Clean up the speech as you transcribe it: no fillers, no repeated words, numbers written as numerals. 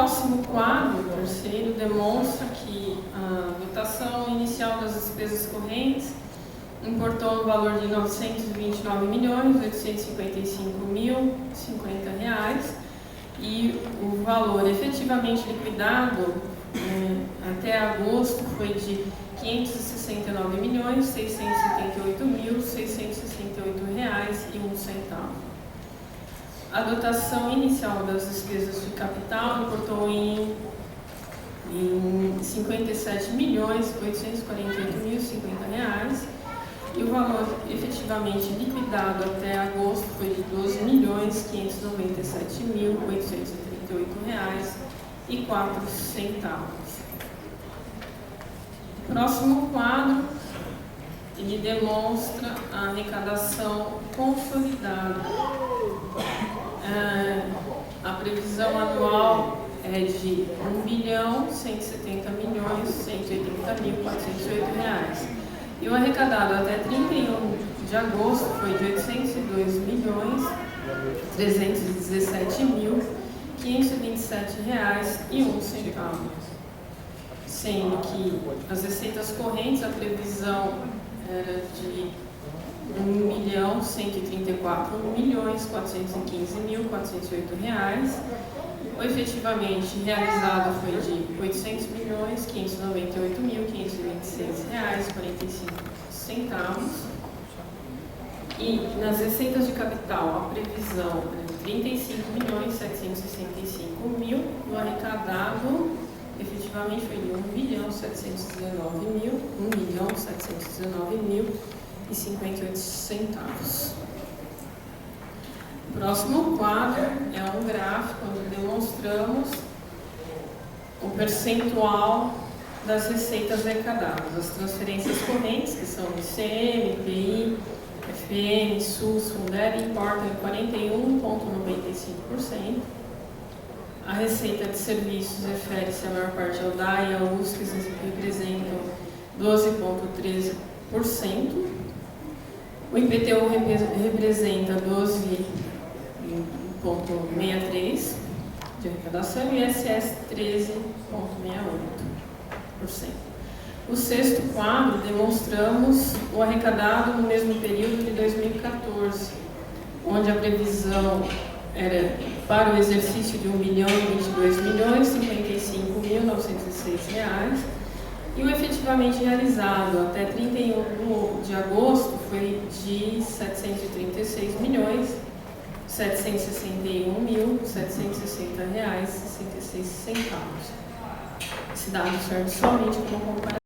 próximo quadro, o terceiro, demonstra que a dotação inicial das despesas correntes importou um valor de R$ 929.855.050 e o valor efetivamente liquidado até agosto foi de R$ 569.678.668,01. A dotação inicial das despesas de capital importou em R$ 57.848.050 e o valor efetivamente liquidado até agosto foi de R$ 12.597.838,04. O próximo quadro, ele demonstra a arrecadação consolidada. A previsão anual é de R$ 1.170.180.408 e o arrecadado até 31 de agosto foi de R$ 802.317.527,01, sendo que as receitas correntes, a previsão era de R$ 1.134.415.408. O efetivamente realizado foi de R$ 800.598.526,45. E nas receitas de capital, a previsão é de R$ 35.765.000. O arrecadado efetivamente foi de R$ 1.719.058. O próximo quadro é um gráfico onde demonstramos o percentual das receitas arrecadadas, as transferências correntes, que são ICM, IPI, FPM, SUS, Fundeb, importam em 41,95%. A receita de serviços refere-se à maior parte ao DAE e ao USC, que representam 12,13%. O IPTU representa 12,63% de arrecadação e o ISS 13,68%. O sexto quadro, demonstramos o arrecadado no mesmo período de 2014, onde a previsão era para o exercício de R$ 1.022.055.906 e o efetivamente realizado até 31 de agosto foi de R$ 736.761.760,66. Esse dado serve somente como comparação.